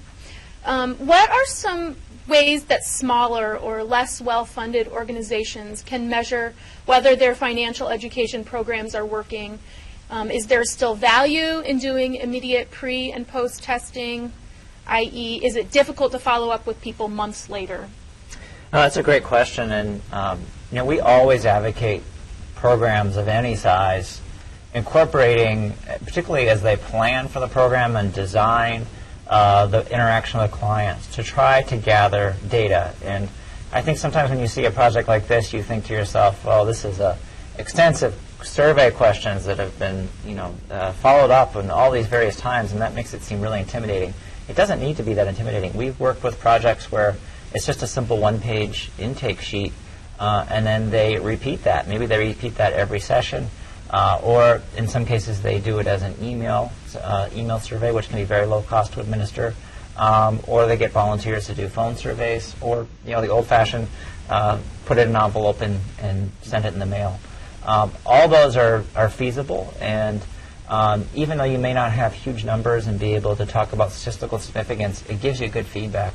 What are some ways that smaller or less well-funded organizations can measure whether their financial education programs are working? Is there still value in doing immediate pre- and post-testing, i.e., is it difficult to follow up with people months later? That's a great question, and we always advocate programs of any size incorporating, particularly as they plan for the program and design the interaction with clients, to try to gather data. And I think sometimes when you see a project like this, you think to yourself, well, this is an extensive survey questions that have been, followed up in all these various times, and that makes it seem really intimidating. It doesn't need to be that intimidating. We've worked with projects where it's just a simple one-page intake sheet, and then they repeat that. Maybe they repeat that every session, or in some cases they do it as an email survey, which can be very low cost to administer, or they get volunteers to do phone surveys, or the old-fashioned put it in an envelope and send it in the mail. All those are feasible, and even though you may not have huge numbers and be able to talk about statistical significance, it gives you good feedback.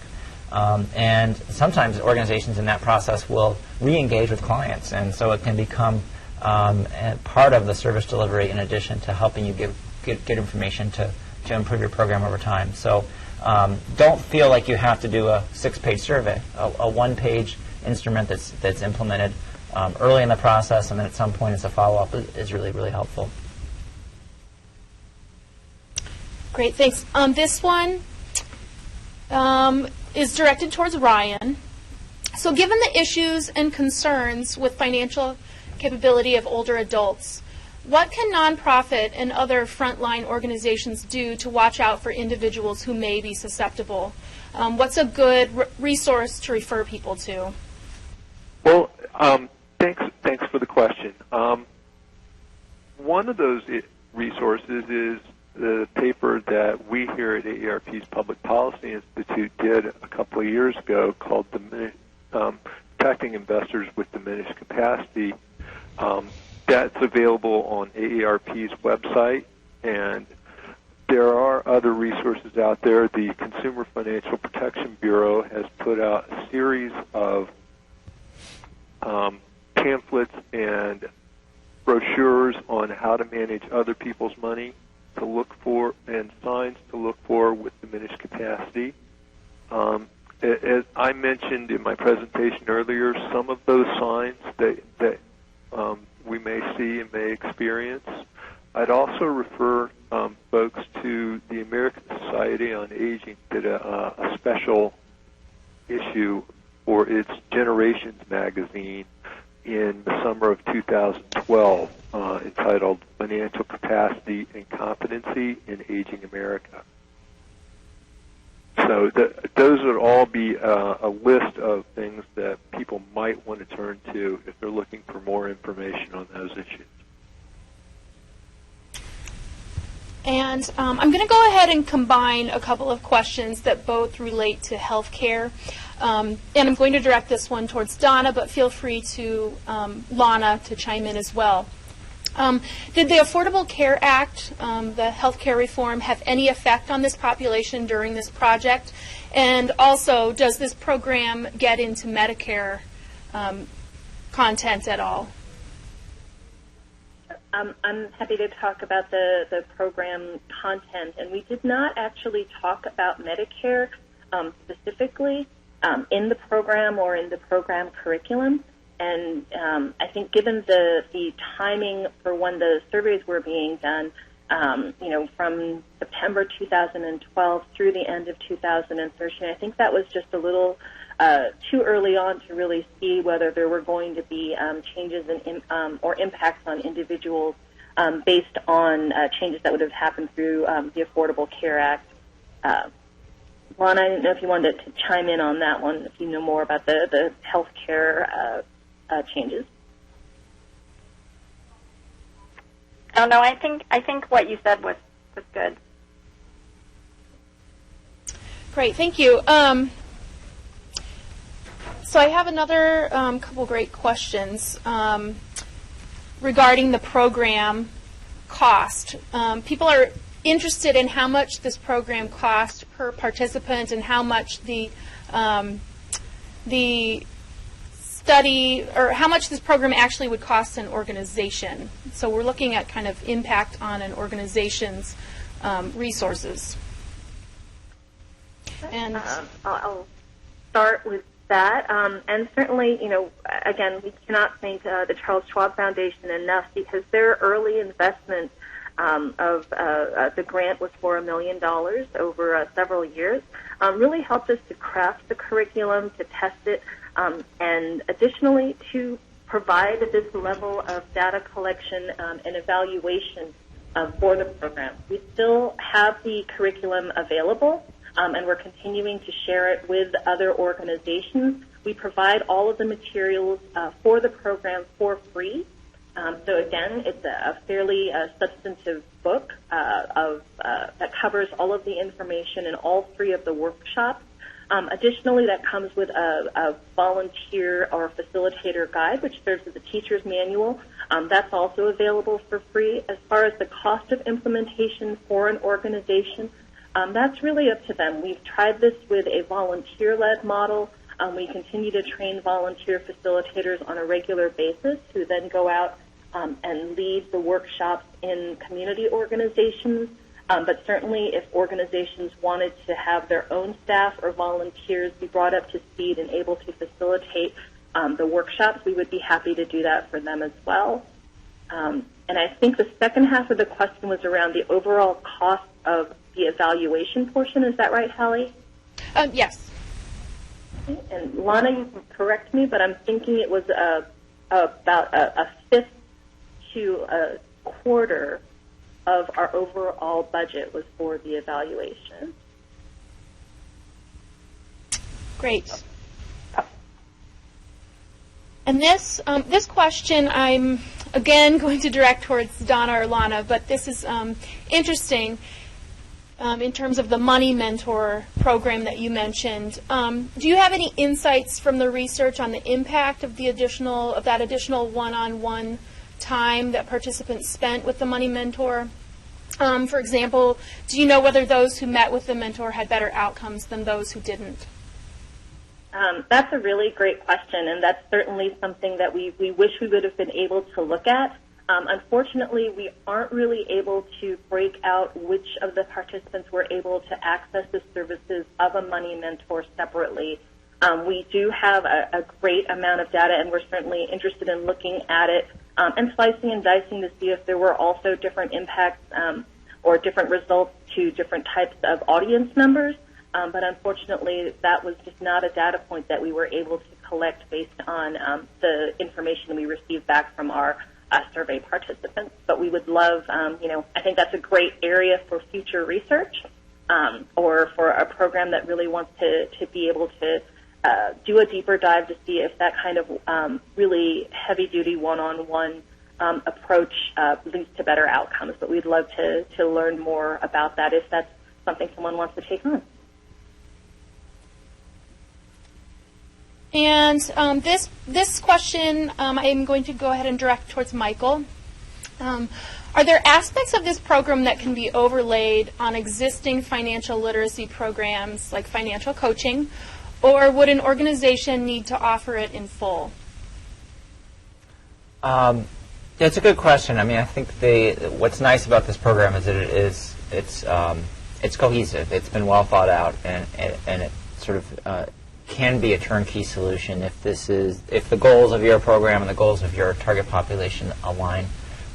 And sometimes organizations in that process will re-engage with clients, and so it can become part of the service delivery in addition to helping you get information to improve your program over time. So don't feel like you have to do a 6-page survey. A one-page instrument that's implemented early in the process, and then at some point as a follow-up is really, really helpful. Great, thanks. This one is directed towards Ryan. So given the issues and concerns with financial capability of older adults, what can nonprofit and other frontline organizations do to watch out for individuals who may be susceptible? What's a good resource to refer people to? Well, thanks for the question. One of those resources is the paper that we here at AARP's Public Policy Institute did a couple of years ago called Protecting Investors with Diminished Capacity. That's available on AARP's website, and there are other resources out there. The Consumer Financial Protection Bureau has put out a series of pamphlets and brochures on how to manage other people's money to look for, and signs to look for with diminished capacity. As I mentioned in my presentation earlier, some of those signs that we may see and may experience. I'd also refer folks to the American Society on Aging did a special issue for its Generations magazine in the summer of 2012 entitled Financial Capacity and Competency in Aging America. So those would all be a list of things that people might want to turn to if they're looking for more information on those issues. And I'm going to go ahead and combine a couple of questions that both relate to healthcare. And I'm going to direct this one towards Donna, but feel free to, Lana, to chime in as well. Did the Affordable Care Act, the healthcare reform, have any effect on this population during this project? And also, does this program get into Medicare content at all? I'm happy to talk about the program content, and we did not actually talk about Medicare specifically in the program or in the program curriculum. And I think given the timing for when the surveys were being done, from September 2012 through the end of 2013, I think that was just a little too early on to really see whether there were going to be changes or impacts on individuals based on changes that would have happened through the Affordable Care Act. Lana, I didn't know if you wanted to chime in on that one, if you know more about the health care changes. Oh no, I think what you said was good. Great, thank you. So I have another couple great questions regarding the program cost. People are interested in how much this program costs per participant and how much the study, or how much this program actually would cost an organization. So we're looking at kind of impact on an organization's resources. And I'll start with that. And certainly, again, we cannot thank the Charles Schwab Foundation enough, because their early investment of the grant was for $1 million over several years, really helped us to craft the curriculum, to test it, and additionally to provide this level of data collection and evaluation for the program. We still have the curriculum available, and we're continuing to share it with other organizations. We provide all of the materials for the program for free. So again, it's a fairly substantive book that covers all of the information in all three of the workshops. Additionally, that comes with a volunteer or facilitator guide, which serves as a teacher's manual. That's also available for free. As far as the cost of implementation for an organization, that's really up to them. We've tried this with a volunteer-led model. We continue to train volunteer facilitators on a regular basis who then go out and lead the workshops in community organizations. But certainly if organizations wanted to have their own staff or volunteers be brought up to speed and able to facilitate the workshops, we would be happy to do that for them as well. And I think the second half of the question was around the overall cost of the evaluation portion. Is that right, Hallie? Yes. And Lana, you can correct me, but I'm thinking it was about a fifth to a quarter of our overall budget was for the evaluation. Great. And this question I'm again going to direct towards Donna or Lana, but this is interesting in terms of the Money Mentor program that you mentioned. Do you have any insights from the research on the impact of that additional one-on-one time that participants spent with the Money Mentor? For example, do you know whether those who met with the mentor had better outcomes than those who didn't? That's a really great question, and that's certainly something that we wish we would have been able to look at. Unfortunately, we aren't really able to break out which of the participants were able to access the services of a Money Mentor separately. We do have a great amount of data, and we're certainly interested in looking at it and slicing and dicing to see if there were also different impacts or different results to different types of audience members. But unfortunately, that was just not a data point that we were able to collect based on the information we received back from our survey participants. But we would love, I think that's a great area for future research or for a program that really wants to be able to do a deeper dive to see if that kind of really heavy-duty one-on-one approach leads to better outcomes. But we'd love to learn more about that if that's something someone wants to take on. And this question I'm going to go ahead and direct towards Michael. Are there aspects of this program that can be overlaid on existing financial literacy programs like financial coaching, or would an organization need to offer it in full? It's a good question. I mean, I think what's nice about this program is that it's cohesive. It's been well thought out, and it sort of can be a turnkey solution if the goals of your program and the goals of your target population align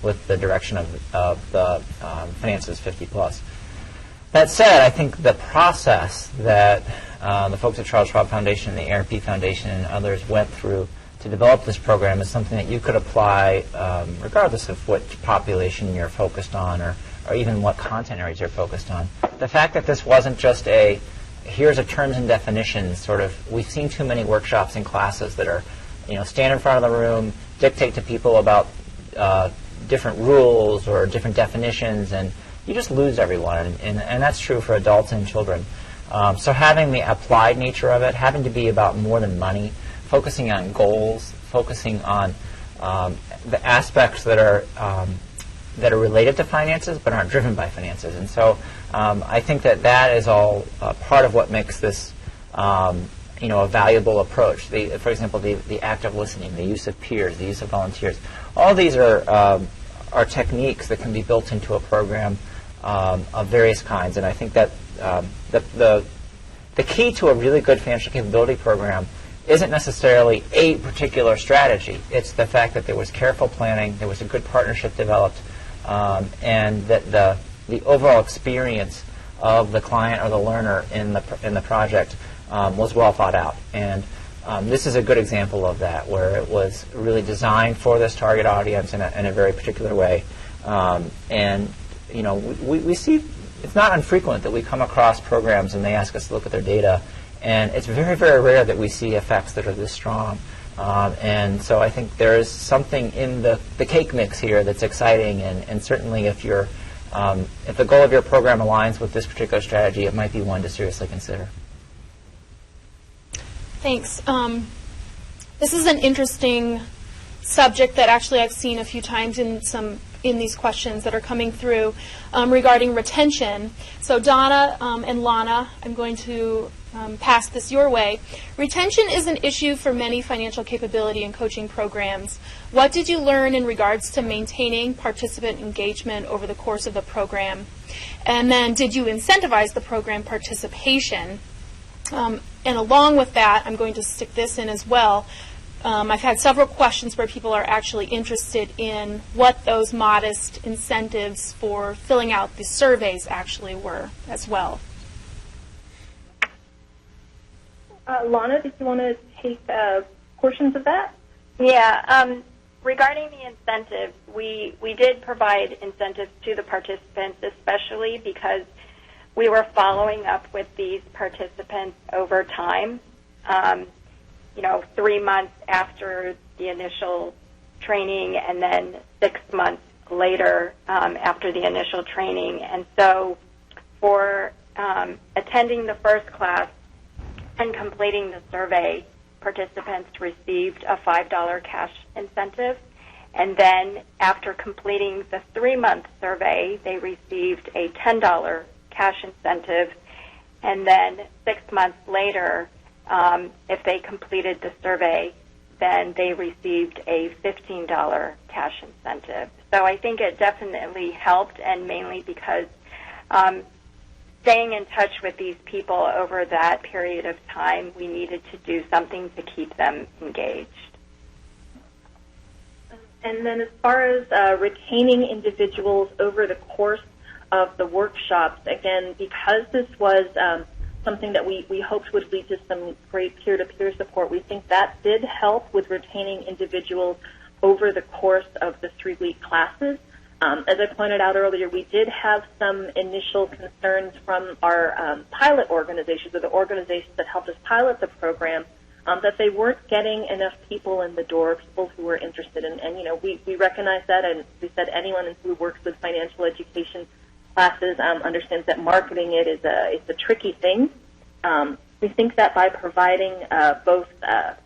with the direction of the Finances 50 Plus. That said, I think the process that the folks at Charles Schwab Foundation and the AARP Foundation and others went through to develop this program is something that you could apply regardless of what population you're focused on or even what content areas you're focused on. The fact that this wasn't just here's a terms and definitions sort of, we've seen too many workshops and classes that are, stand in front of the room, dictate to people about different rules or different definitions, and you just lose everyone, and that's true for adults and children. So having the applied nature of it, having to be about more than money, focusing on goals, focusing on the aspects that are related to finances but aren't driven by finances. And so I think that is all part of what makes this a valuable approach. For example, the active listening, the use of peers, the use of volunteers. All these are techniques that can be built into a program of various kinds. And I think that the key to a really good financial capability program isn't necessarily a particular strategy. It's the fact that there was careful planning, there was a good partnership developed, and that the overall experience of the client or the learner in the project was well thought out. And This is a good example of that, where it was really designed for this target audience in a very particular way. And we see it's not infrequent that we come across programs and they ask us to look at their data, and it's very, very rare that we see effects that are this strong. And so I think there is something in the cake mix here that's exciting, and certainly if the goal of your program aligns with this particular strategy, it might be one to seriously consider. Thanks. This is an interesting subject that actually I've seen a few times in these questions that are coming through regarding retention. So Donna and Lana, I'm going to pass this your way. Retention is an issue for many financial capability and coaching programs. What did you learn in regards to maintaining participant engagement over the course of the program? And then did you incentivize the program participation? And along with that, I'm going to stick this in as well. I've had several questions where people are actually interested in what those modest incentives for filling out the surveys actually were as well. Lana, did you want to take portions of that? Yeah. Regarding the incentives, we did provide incentives to the participants, especially because we were following up with these participants over time. 3 months after the initial training, and then 6 months later after the initial training. And so for attending the first class and completing the survey, participants received a $5 cash incentive. And then after completing the 3-month survey, they received a $10 cash incentive. And then 6 months later, if they completed the survey, then they received a $15 cash incentive. So I think it definitely helped, and mainly because staying in touch with these people over that period of time, we needed to do something to keep them engaged. And then as far as retaining individuals over the course of the workshops, again, because this was something that we hoped would lead to some great peer-to-peer support, we think that did help with retaining individuals over the course of the 3-week classes. As I pointed out earlier, we did have some initial concerns from our pilot organizations, or the organizations that helped us pilot the program, that they weren't getting enough people in the door, people who were interested in, and we recognize that, and we said anyone who works with financial education classes understands that marketing it is a tricky thing. We think that by providing both the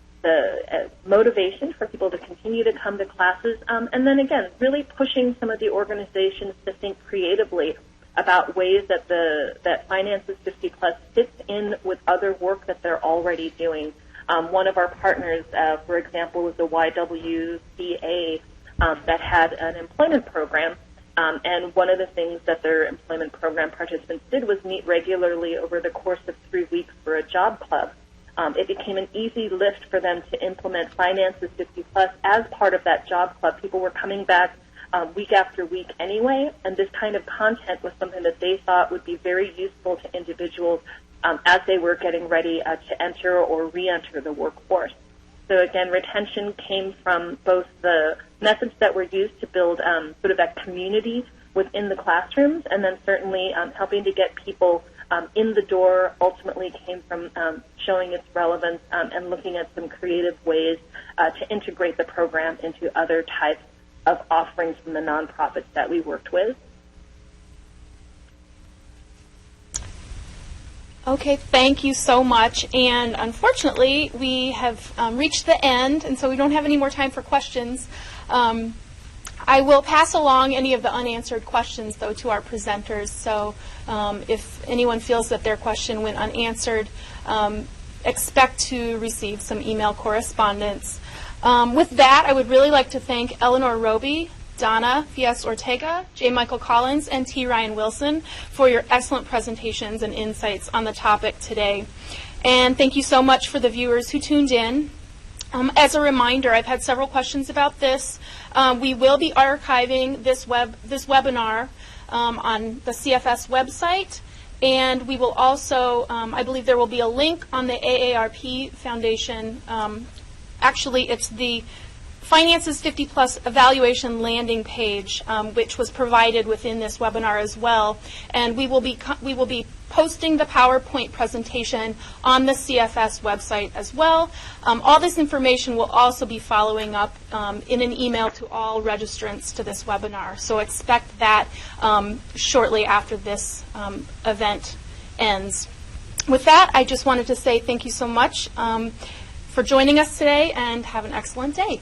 motivation for people to continue to come to classes, and then again, really pushing some of the organizations to think creatively about ways that that Finances 50 Plus fits in with other work that they're already doing. One of our partners, for example, was the YWCA that had an employment program. And one of the things that their employment program participants did was meet regularly over the course of 3 weeks for a job club. It became an easy lift for them to implement Finances 50 Plus as part of that job club. People were coming back week after week anyway, and this kind of content was something that they thought would be very useful to individuals as they were getting ready to enter or re-enter the workforce. So again, retention came from both the methods that were used to build sort of that community within the classrooms, and then certainly helping to get people in the door ultimately came from showing its relevance and looking at some creative ways to integrate the program into other types of offerings from the nonprofits that we worked with. Okay, thank you so much. And unfortunately, we have reached the end, and so we don't have any more time for questions. I will pass along any of the unanswered questions, though, to our presenters. So if anyone feels that their question went unanswered, expect to receive some email correspondence. With that, I would really like to thank Eleanor Roby, Donna Vies-Ortega, J. Michael Collins, and T. Ryan Wilson for your excellent presentations and insights on the topic today. And thank you so much for the viewers who tuned in. As a reminder, I've had several questions about this. We will be archiving this webinar on the CFS website, And we will also, I believe there will be a link on the AARP Foundation. Actually, it's the Finances 50 Plus evaluation landing page, which was provided within this webinar as well. And we will be posting the PowerPoint presentation on the CFS website as well. All this information will also be following up in an email to all registrants to this webinar. So expect that shortly after this event ends. With that, I just wanted to say thank you so much for joining us today, and have an excellent day.